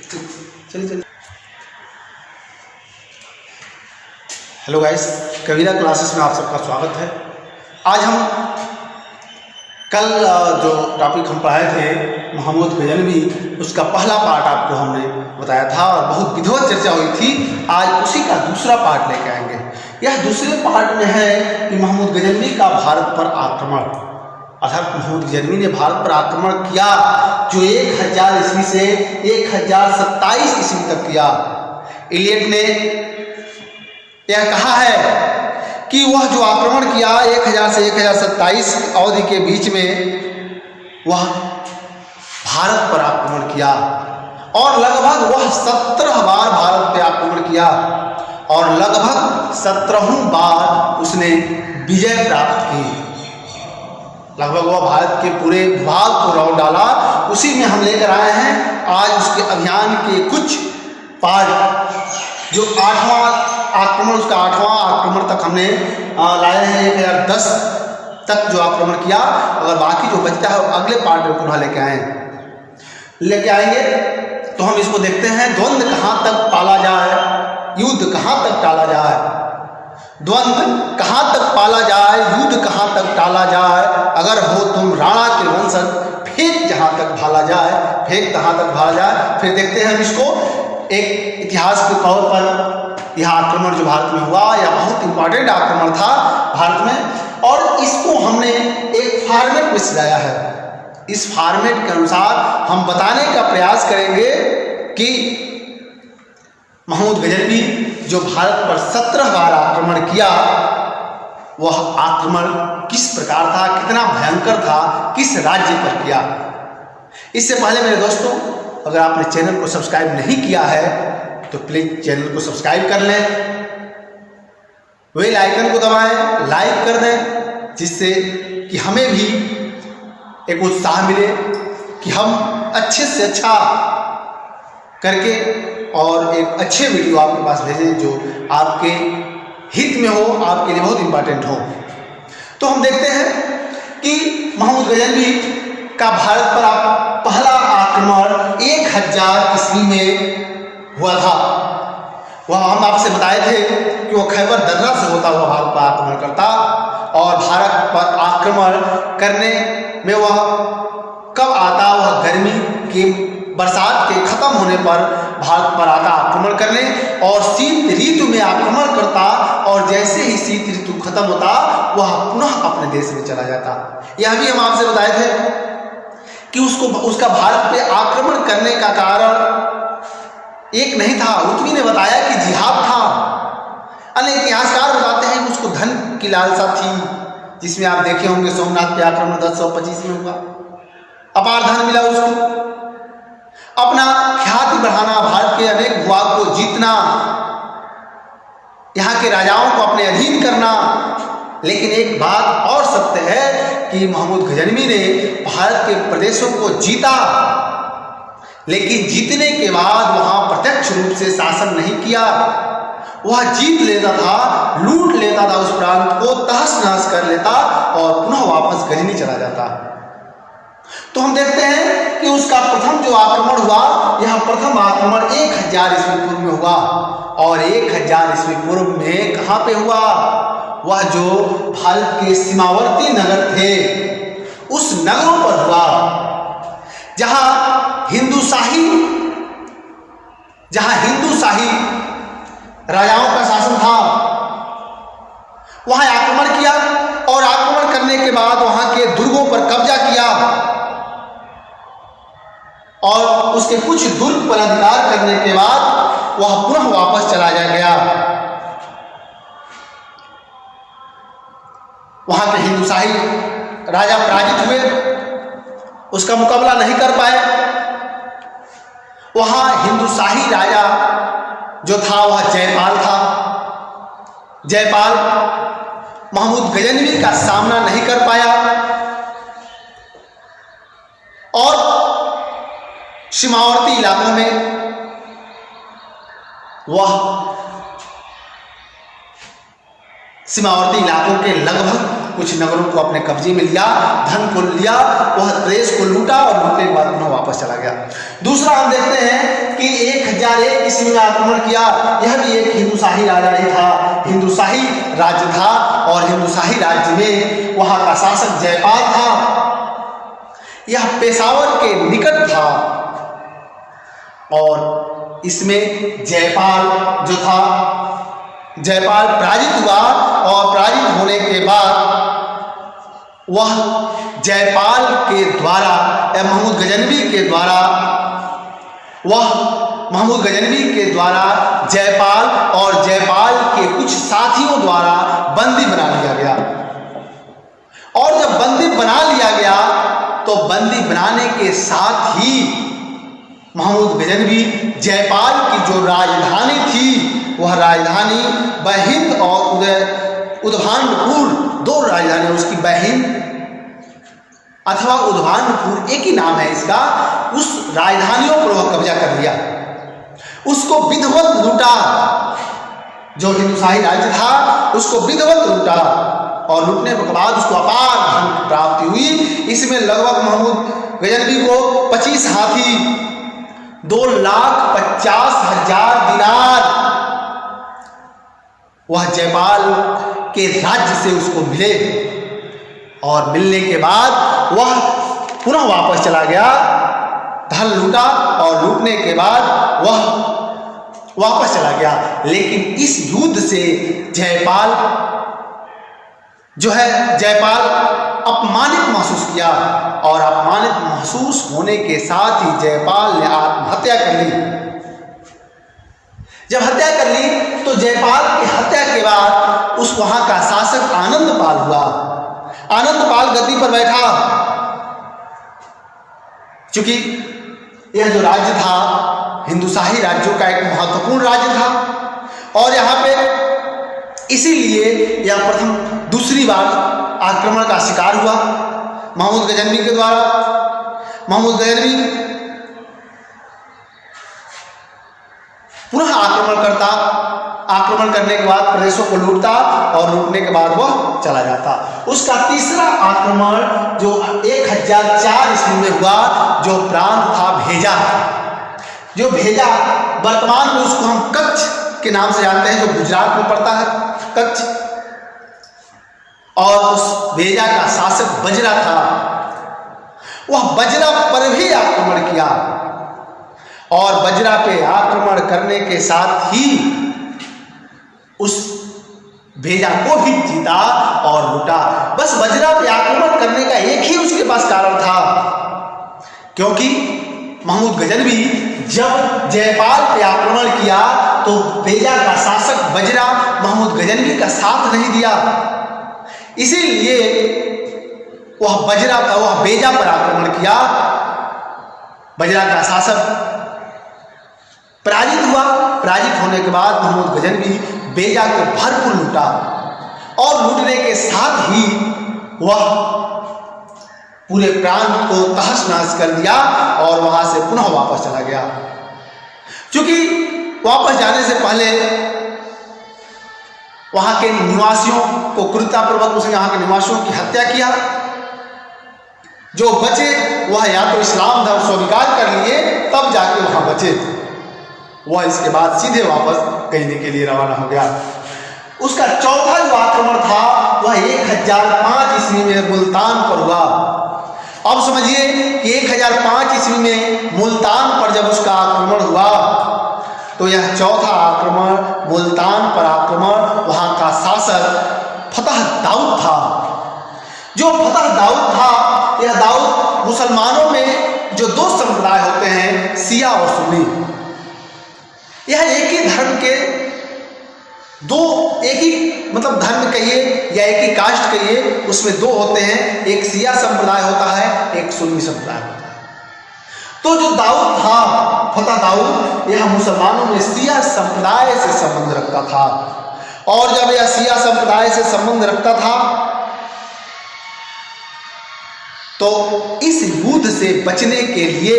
चलिए चलिए। Hello guys, कबीरा classes में आप सबका स्वागत है। आज हम कल जो टॉपिक हम पढ़ाए थे महमूद गजनवी, उसका पहला पार्ट आपको हमने बताया था और बहुत विधिवत चर्चा हुई थी। आज उसी का दूसरा पार्ट लेकर आएंगे। यह दूसरे पार्ट में है कि महमूद गजनवी का भारत पर आक्रमण, अर्थात महमूद गजनवी ने भारत पर आक्रमण किया जो 1000 ईस्वी से 1027 ईस्वी तक किया। इलियट ने यह कहा है कि वह जो आक्रमण किया 1000 से 1027 अवधि के बीच में, वह भारत पर आक्रमण किया और लगभग वह 17 बार भारत पर आक्रमण किया और लगभग 17वीं बार उसने विजय प्राप्त की। लगभग वह भारत के पूरे भूभाग को रौंद डाला। उसी में हम लेकर आए हैं आज उसके अभियान के कुछ पार्ट। जो 8वां आक्रमण, उसका 8वां आक्रमण तक हमने लाए हैं, 1010 तक जो आक्रमण किया, और बाकी जो बचता है वो अगले पार्ट में पुनः लेके आएंगे। तो हम इसको देखते हैं, द्वंद्व कहाँ तक पाला जाए, युद्ध कहाँ तक टाला जाए, द्वंद्व कहाँ तक पाला जाए, युद्ध कहाँ तक टाला जाए, अगर हो तुम राणा के वंशज, फेंक जहाँ तक भाला जाए, फेंक कहाँ तक भाला जाए। फिर देखते हैं हम इसको एक इतिहास के तौर पर। यह आक्रमण जो भारत में हुआ, यह बहुत इंपॉर्टेंट आक्रमण था भारत में, और इसको हमने एक फॉर्मेट में सजाया है। इस फॉर्मेट के अनुसार हम बताने का प्रयास करेंगे कि महमूद गजनवी जो भारत पर 17 बार आक्रमण किया, वह आक्रमण किस प्रकार था, कितना भयंकर था, किस राज्य पर किया। इससे पहले मेरे दोस्तों, अगर आपने चैनल को सब्सक्राइब नहीं किया है तो प्लीज चैनल को सब्सक्राइब कर लें, बेल आइकन को दबाएं, लाइक कर दें, जिससे कि हमें भी एक उत्साह मिले कि हम अच्छे से अच्छा करके और एक अच्छे वीडियो आपके पास भेजें जो आपके हित में हो, आपके लिए बहुत इंपॉर्टेंट हो। तो हम देखते हैं कि महमूद गजनवी का भारत पर पहला आक्रमण 1000 ईस्वी में हुआ था। वह हम आपसे बताए थे कि वह खैबर दर्रा से होता हुआ भारत पर आक्रमण करता, और भारत पर आक्रमण करने में वह कब आता, वह गर्मी के बरसात के खत्म होने पर भारत पर आता आक्रमण करने, और शीत ऋतु में आक्रमण करता, और जैसे ही शीत ऋतु खत्म होता वह पुनः अपने देश में चला जाता। यह भी हम आपसे बताए थे कि उसका भारत पे आक्रमण करने का कारण एक नहीं था। उत्तमी ने बताया कि जिहाद था। अन्य इतिहासकार बताते हैं कि उसको धन की लालसा थी, जिसमें आप देखे होंगे सोमनाथ पे आक्रमण 1025 में हुआ, अपार धन मिला उसको, अपना ख्याति बढ़ाना, भारत के अनेक भूभाग को जीतना, यहाँ के राजाओं को अपने अधीन करना। लेकिन एक बात और सत्य है कि महमूद गजनवी ने भारत के प्रदेशों को जीता, लेकिन जीतने के बाद वहां प्रत्यक्ष रूप से शासन नहीं किया। वह जीत लेता था, लूट लेता था उस प्रांत को, तहस नहस कर लेता और पुनः वापस गजनी चला जाता। तो हम देखते हैं कि उसका प्रथम जो आक्रमण हुआ, यह प्रथम आक्रमण 1000 ईस्वी पूर्व में हुआ, और 1000 ईस्वी पूर्व में कहाँ पे हुआ, वह जो भारत के सीमावर्ती नगर थे उस नगरों पर हुआ, जहां हिंदू शाही राजाओं का शासन था। वहां आक्रमण किया, और आक्रमण करने के बाद वहां के दुर्गों पर कब्जा किया, और उसके कुछ दुर्ग पर अधिकार करने के बाद वह पुनः वापस चला गया। वहां के हिंदू शाही राजा पराजित हुए, उसका मुकाबला नहीं कर पाए। वहां हिंदू शाही राजा जो था वह जयपाल था। जयपाल महमूद गजनवी का सामना नहीं कर पाया, और सीमावर्ती इलाकों में वह सीमावर्ती इलाकों के लगभग कुछ नगरों को अपने कब्जे में लिया, धन को लिया, वह देश को लूटा और लूटने के बाद पुनः वापस चला गया। दूसरा हम देखते हैं कि 1001 ईस्वी में आक्रमण किया। यह भी एक हिंदुशाही राजा ही था, हिंदुशाही राज्य था और हिंदुशाही राज्य में वहां का शासक जयपाल था। यह पेशावर के निकट था और इसमें जयपाल जो था, जयपाल पराजित हुआ और पराजित होने के बाद वह जयपाल के द्वारा या महमूद गजनवी के द्वारा जयपाल और जयपाल के कुछ साथियों द्वारा बंदी बना लिया गया। और जब बंदी बना लिया गया तो बंदी बनाने के साथ ही महमूद गजनवी जयपाल की जो राजधानी थी, वह राजधानी बहिंद और उद्भानपुर, दो राजधानी, उसकी बहिंद अथवा उद्भानपुर एक ही नाम है इसका, उस राजधानियों पर वह कब्जा कर लिया, उसको विधिवत लूटा। जो हिंदुशाही राज्य था उसको विधिवत लूटा और लूटने के बाद उसको अपार धन प्राप्ति हुई। इसमें लगभग महमूद गजनवी को 25 हाथी, 2,50,000 दिनार वह जयपाल के राज्य से उसको मिले और मिलने के बाद वह पुनः वापस चला गया, धन लूटा और लूटने के बाद वह वापस चला गया। लेकिन इस युद्ध से जयपाल अपमानित महसूस किया और अपमानित महसूस होने के साथ ही जयपाल ने आत्महत्या कर ली। जब हत्या कर ली तो जयपाल की हत्या के बाद उस वहां का शासक आनंदपाल हुआ। आनंदपाल गद्दी पर बैठा, क्योंकि यह जो राज्य था हिंदुशाही राज्यों का एक महत्वपूर्ण राज्य था और यहाँ पे इसीलिए यह दूसरी बार आक्रमण का शिकार हुआ महमूद गजनवी के द्वारा। महमूद गजनवी पुनः आक्रमण करने के बाद प्रदेशों को लूटता और लूटने के बाद वह चला जाता। उसका तीसरा आक्रमण जो 1004 ईस्वी में हुआ, जो प्रांत था भेजा, जो भेजा वर्तमान में उसको हम कच्छ के नाम से जानते हैं, जो गुजरात में पड़ता है कच्छ, और उस भेजा का शासक बजरा था। वह बजरा पर भी आक्रमण किया और बजरा पे आक्रमण करने के साथ ही उस भेजा को भी जीता और लूटा। बस बजरा पे आक्रमण करने का एक ही उसके पास कारण था, क्योंकि महमूद गजनवी जब जयपाल पे आक्रमण किया तो भेजा का शासक बजरा महमूद गजनवी का साथ नहीं दिया, इसीलिए वह भेजा पर आक्रमण किया। बजरा का शासक पराजित हुआ। पराजित होने के बाद महमूद गजनवी बेजा को भरपूर लूटा और लूटने के साथ ही वह पूरे प्रांत को तहस नहस कर दिया और वहां से पुनः वापस चला गया। क्योंकि वापस जाने से पहले वहां के निवासियों को क्रूरतापूर्वक उसने यहाँ के निवासियों की हत्या किया। जो बचे वह या तो इस्लाम धर्म स्वीकार कर लिए, तब जाके वहां बचे। वह इसके बाद सीधे वापस कहने के लिए रवाना हो गया। उसका चौथा जो आक्रमण था वह 1005 ईस्वी में मुल्तान पर हुआ। अब समझिए कि 1005 ईस्वी में मुल्तान पर जब उसका आक्रमण हुआ तो यह चौथा आक्रमण मुल्तान पर आक्रमण वहां का शासक फतह दाऊद था। जो फतह दाऊद था, यह दाऊद मुसलमानों में जो दो संप्रदाय होते हैं, शिया और सुन्नी, यह एक ही धर्म के दो, एक ही मतलब धर्म कहिए या एक ही कास्ट कहिए, उसमें दो होते हैं, एक शिया संप्रदाय होता है, एक सुन्नी संप्रदाय होता है। तो जो दाऊद था, फतह दाऊद, यह मुसलमानों में शिया संप्रदाय से संबंध रखता था। और जब यह शिया संप्रदाय से संबंध रखता था तो इस युद्ध से बचने के लिए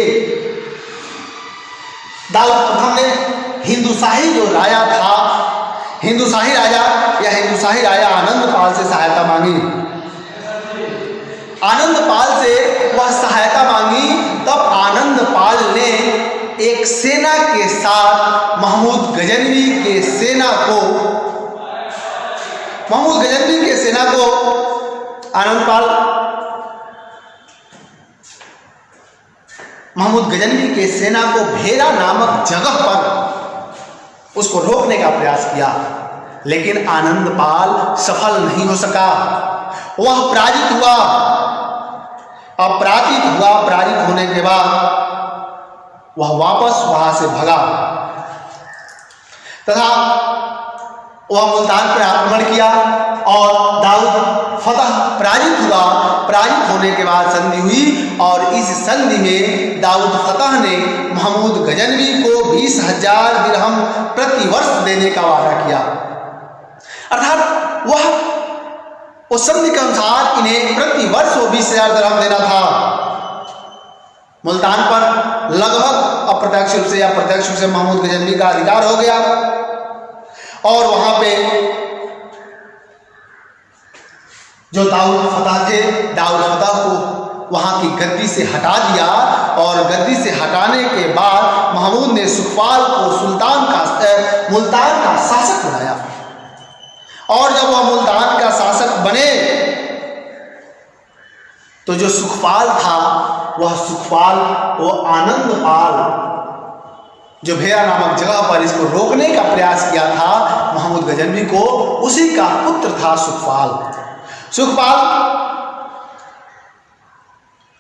दाऊद प्रथम ने हिंदुशाही जो राजा था, हिंदुशाही राजा आनंदपाल से सहायता मांगी। आनंदपाल से वह सहायता मांगी, तब आनंदपाल ने एक सेना के साथ महमूद गजनवी के सेना को महमूद गजनवी के सेना को भेरा नामक जगह पर उसको रोकने का प्रयास किया, लेकिन आनंदपाल सफल नहीं हो सका। वह पराजित हुआ। पराजित होने के बाद वह वापस वहां से भगा तथा वह मुल्तान पर आक्रमण किया और दाऊद फतह पराजित होने के बाद संधि हुई और इस संधि में दाऊद फतह ने महमूद गजनवी को 20,000 दिरहम प्रति वर्ष देने का वादा किया। अर्थात वह उस संधि के अनुसार इन्हें प्रति वर्ष वो 20,000 दिरहम देना था। मुल्तान पर लगभग अप्रत्यक्ष रूप से या प्रत्यक्ष रूप से महमूद गजनवी का अधिकार हो गया और वहां पे जो दाऊद फतह को वहां की गद्दी से हटा दिया और गद्दी से हटाने के बाद महमूद ने सुखपाल को मुल्तान का शासक बनाया। और जब वह मुल्तान का शासक बने तो जो सुखपाल था वो आनंदपाल जो भेरा नामक जगह पर इसको रोकने का प्रयास किया था महमूद गजनवी को, उसी का पुत्र था सुखपाल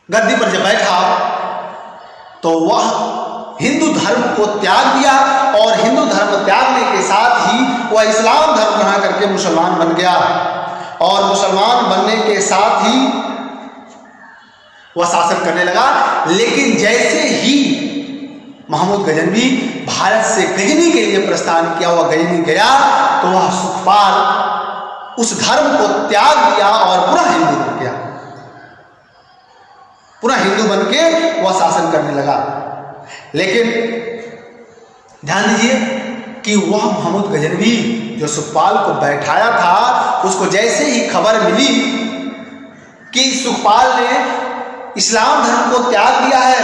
गद्दी पर जब बैठा तो वह हिंदू धर्म को त्याग दिया और हिंदू धर्म त्यागने के साथ ही वह इस्लाम धर्म ग्रहण करके मुसलमान बन गया और मुसलमान बनने के साथ ही वह शासन करने लगा। लेकिन जैसे ही महमूद गजनवी भारत से गजनी के लिए प्रस्थान किया, वह गजनी गया तो वह सुखपाल उस धर्म को त्याग दिया और पुनः हिंदू बन के वह शासन करने लगा। लेकिन ध्यान दीजिए कि वह महमूद गजनवी जो सुखपाल को बैठाया था, उसको जैसे ही खबर मिली कि सुखपाल ने इस्लाम धर्म को त्याग दिया है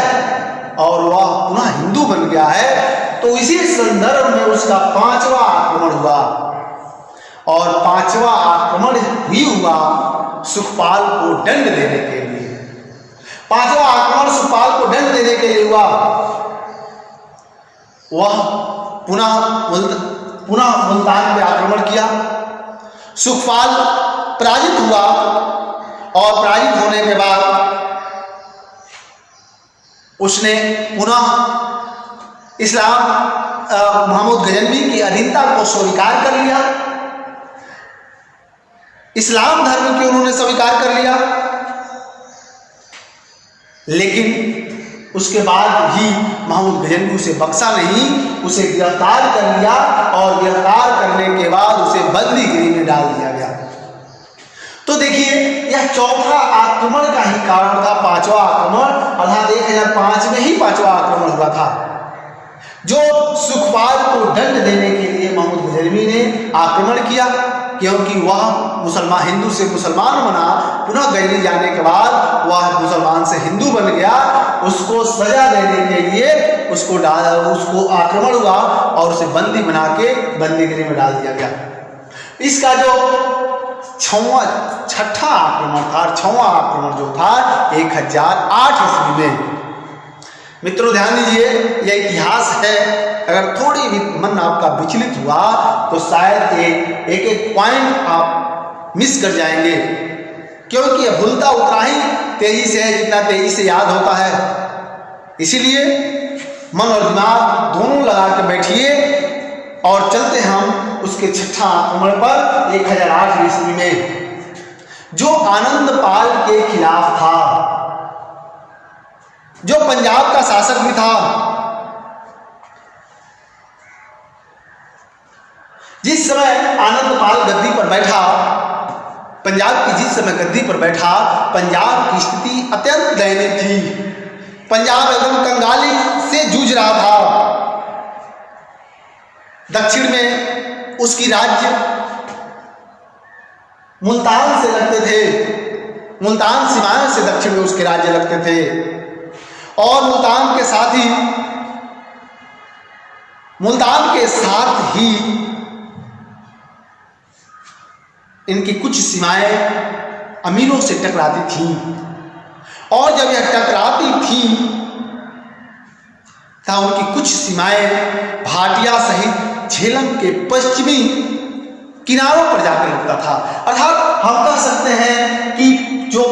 और वह पुनः हिंदू बन गया है, तो इसी संदर्भ में उसका 5वां आक्रमण हुआ और 5वां आक्रमण ही हुआ सुखपाल को दंड देने के लिए। 5वां आक्रमण सुखपाल को दंड देने के लिए हुआ। वह पुनः मुल्तान पे आक्रमण किया। सुखपाल पराजित हुआ और पराजित होने के बाद उसने पुनः इस्लाम महमूद गजनवी की अधीनता को स्वीकार कर लिया। इस्लाम धर्म की उन्होंने स्वीकार कर लिया। लेकिन उसके बाद भी महमूद गजनवी उसे बख्शा नहीं, उसे गिरफ्तार कर लिया और गिरफ्तार करने के बाद उसे बंदीगिरी में डाल दिया गया। तो देखिए, यह चौथा आक्रमण का ही कारण था। 5वां आक्रमण अर्थात 1005 में ही 5वां आक्रमण हुआ था, जो सुखपाल को दंड देने के लिए महमूद गजनवी ने आक्रमण किया, क्योंकि वह हिंदू से मुसलमान बना। पुनः गजनी जाने के बाद वह मुसलमान से हिंदू बन गया। उसको सजा देने के लिए उसको आक्रमण हुआ और उसे बंदी बना के बंदीगिरी में डाल दिया गया। इसका जो छठा आक्रमण था, 6वां आक्रमण जो था 1008 ईस्वी में। मित्रों ध्यान दीजिए, यह इतिहास है। अगर थोड़ी भी मन आपका विचलित हुआ तो शायद एक पॉइंट आप मिस कर जाएंगे, क्योंकि यह भूलता उतना ही तेजी से है जितना तेजी से याद होता है। इसीलिए मन और दिमाग दोनों लगा के बैठिए और चलते हम उसके छठा आक्रमण पर 1008 ईस्वी में, जो आनंदपाल के खिलाफ था, जो पंजाब का शासक भी था। जिस समय आनंदपाल गद्दी पर बैठा, पंजाब की जिस समय गद्दी पर बैठा, पंजाब की स्थिति अत्यंत दयनीय थी। पंजाब एकदम कंगाली से जूझ रहा था। दक्षिण में उसकी राज्य मुल्तान से लगते थे मुल्तान सीमाओं से दक्षिण में उसके राज्य लगते थे। और मुल्तान के साथ ही इनकी कुछ सीमाएं अमीरों से टकराती थीं, और जब यह टकराती थीं तब उनकी कुछ सीमाएं भाटिया सहित झेलम के पश्चिमी किनारों पर जाकर लगता था। अर्थात हम कह सकते हैं कि जो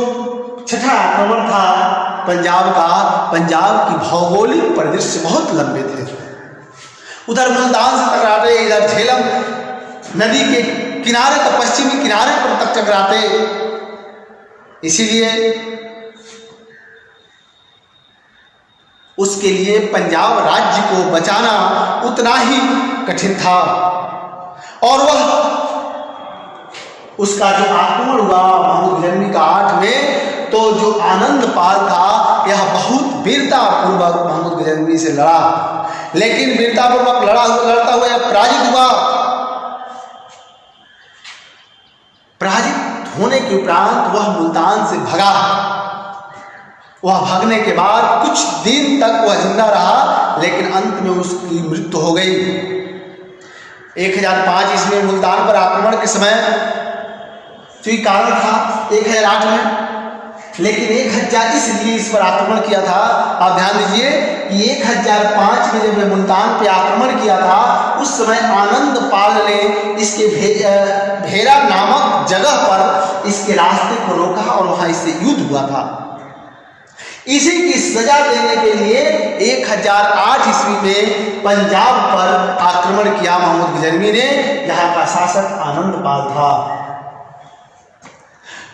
छठा आक्रमण था पंजाब की भौगोलिक परिदृश्य बहुत लंबे थे। उधर मुल्तान से टकराते, इधर झेलम नदी के किनारे तक, पश्चिमी किनारे पर तक टकराते। इसीलिए उसके लिए पंजाब राज्य को बचाना उतना ही कठिन था। और वह उसका जो आक्रमण हुआ महमूद गजनवी का 8 में, तो जो आनंदपाल था यह बहुत वीरतापूर्वक महमूद गजनवी से लड़ा, लेकिन वीरतापूर्वक लड़ता हुआ यह पराजित हुआ। पराजित होने के उपरांत वह मुल्तान से भगा। वह भागने के बाद कुछ दिन तक वह जिंदा रहा, लेकिन अंत में उसकी मृत्यु हो गई। 1005 ईस्वी में मुल्तान पर आक्रमण के समय जो कारण था 1008 में, लेकिन 1000 इसलिए इस पर आक्रमण किया था। आप ध्यान दीजिए कि 1005 में जब मुल्तान पे आक्रमण किया था, उस समय आनंदपाल ने इसके भेरा नामक जगह पर इसके रास्ते को रोका और वहां इससे युद्ध हुआ था। इसी की सजा देने के लिए 1008 ईस्वी में पंजाब पर आक्रमण किया महमूद गजनवी ने, जहां का शासक आनंदपाल था।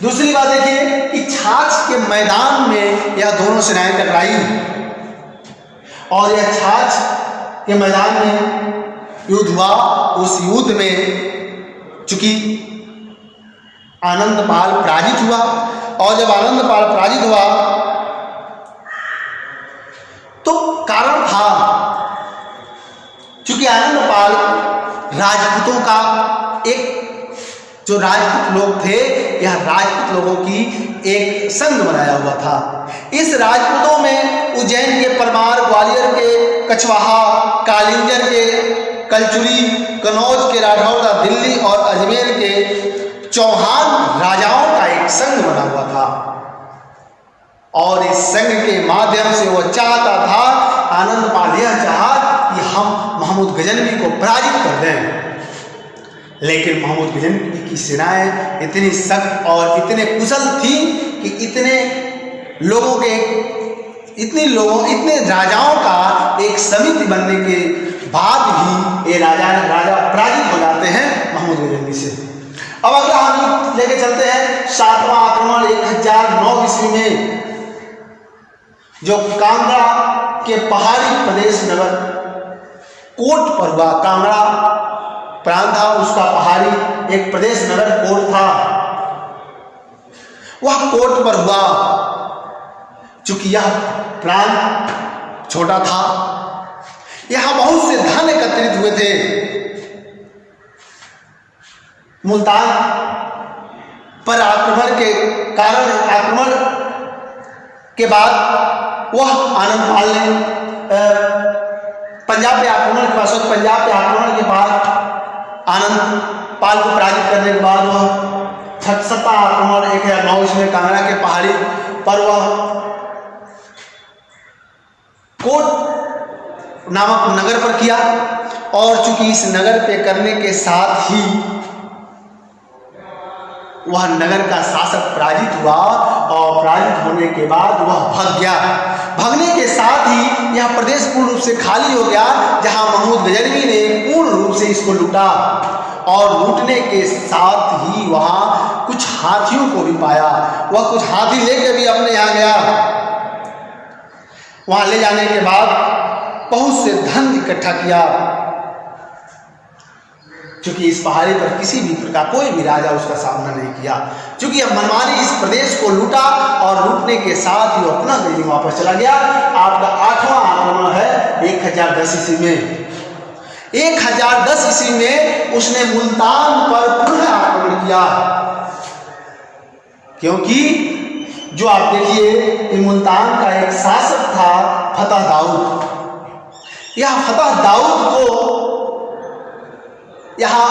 दूसरी बात देखिए कि छाछ के मैदान में यह दोनों सेनाएं टकराई, और यह छाछ के मैदान में युद्ध हुआ। उस युद्ध में चूंकि आनंदपाल पराजित हुआ, और जब आनंदपाल पराजित हुआ तो कारण था, चूंकि आनंदपाल राजपूतों का एक, जो राजपूत लोग थे, यह राजपूत लोगों की एक संघ बनाया हुआ था। इस राजपूतों में उज्जैन के परमार, ग्वालियर के कछवाहा, कालिंजर के कलचुरी, कनौज के राठौर, दिल्ली और अजमेर के चौहान राजाओं का एक संघ बना हुआ था। और इस संघ के माध्यम से वह चाहता था, आनंदपाल यह चाहा कि हम महमूद गजनवी को पराजित कर दें। लेकिन महमूद गजनवी की सेनाएं इतनी सख्त और इतने कुशल थी कि इतने राजाओं का एक समिति बनने के बाद भी ये राजा पराजित हो जाते हैं महमूद गजनवी से। अब अगला हम लेके चलते हैं 7वां आक्रमण 1009 ईस्वी में, जो कांगड़ा के पहाड़ी प्रदेश नगर कोट पर हुआ। कांगड़ा प्रांत था, उसका पहाड़ी एक प्रदेश नगर कोट था, वह कोट पर हुआ। चूंकि यह प्रांत छोटा था, यहां बहुत से धन एकत्रित हुए थे। मुल्तान पर आक्रमण के कारण, आक्रमण के बाद वह आनंदपाल ने पंजाब पे आक्रमण के बाद आनंदपाल को पराजित करने के बाद वह 67वां आक्रमण 1009 ईस्वी में कांगड़ा के पहाड़ी पर वह कोट नामक नगर पर किया। और चूंकि इस नगर पे करने के साथ ही वह नगर का शासक पराजित हुआ, और पराजित होने के बाद वह भाग गया। भागने के साथ ही यह प्रदेश पूर्ण रूप से खाली हो गया, जहां महमूद गजनवी ने पूर्ण रूप से इसको लूटा। और लूटने के साथ ही वहां कुछ हाथियों को भी पाया। वह कुछ हाथी लेकर भी अपने यहाँ गया। वहां ले जाने के बाद बहुत से धन इकट्ठा किया, क्योंकि इस पहाड़ी पर किसी भी प्रकार कोई भी राजा उसका सामना नहीं किया। क्योंकि अब मनमानी इस प्रदेश को लूटा, और लूटने के साथ ही वह पुनः दिल्ली वापस चला गया। आपका 8वां आक्रमण है 1010 ईस्वी में। 1010 ईस्वी में उसने मुल्तान पर पुनः आक्रमण किया, क्योंकि जो आप देखिए कि मुल्तान का एक शासक था फतह दाऊद। यह फतह दाऊद को यहाँ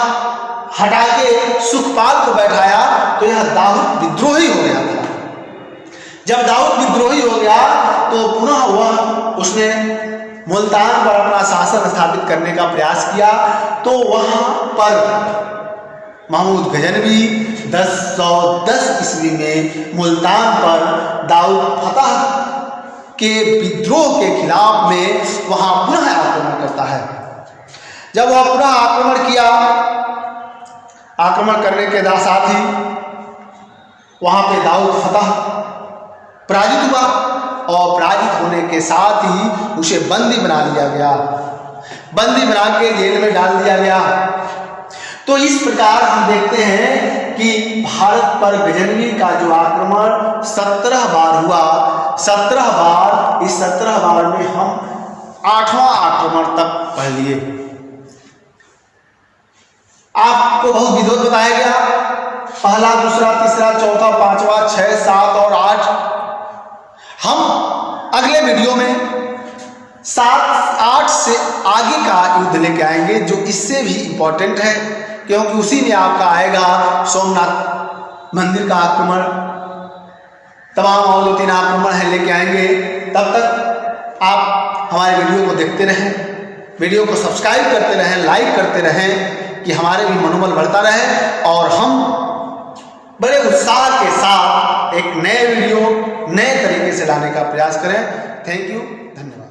हटा के सुखपाल को बैठाया तो यह दाऊद विद्रोही हो गया था। जब दाऊद विद्रोही हो गया तो पुनः उसने मुल्तान पर अपना शासन स्थापित करने का प्रयास किया। तो वहां पर महमूद गजनवी 1010 ईस्वी में मुल्तान पर दाऊद फतह के विद्रोह के खिलाफ में वहां पुनः आक्रमण करता है। जब वह पुनः आक्रमण किया, आक्रमण करने के साथ ही वहां पे दाऊद फतह पराजित हुआ और पराजित होने के साथ ही उसे बंदी बना लिया गया, बंदी बना के जेल में डाल दिया गया। तो इस प्रकार हम देखते हैं कि भारत पर गजनवी का जो आक्रमण 17 बार हुआ, 17 बार, इस 17 बार में हम 8वां आक्रमण तक पढ़ लिए। आपको बहुत विधिवत बताया गया, पहला, दूसरा, तीसरा, चौथा, पांचवा, 6, 7 और 8। हम अगले वीडियो में 7, 8 से आगे का युद्ध लेके आएंगे जो इससे भी इंपॉर्टेंट है, क्योंकि उसी में आपका आएगा सोमनाथ मंदिर का आक्रमण, तमाम और 2-3 आक्रमण है लेके आएंगे। तब तक आप हमारे वीडियो को देखते रहें, वीडियो को सब्सक्राइब करते रहें, लाइक करते रहें कि हमारे भी मनोबल बढ़ता रहे और हम बड़े उत्साह के साथ एक नए वीडियो नए तरीके से लाने का प्रयास करें। थैंक यू, धन्यवाद।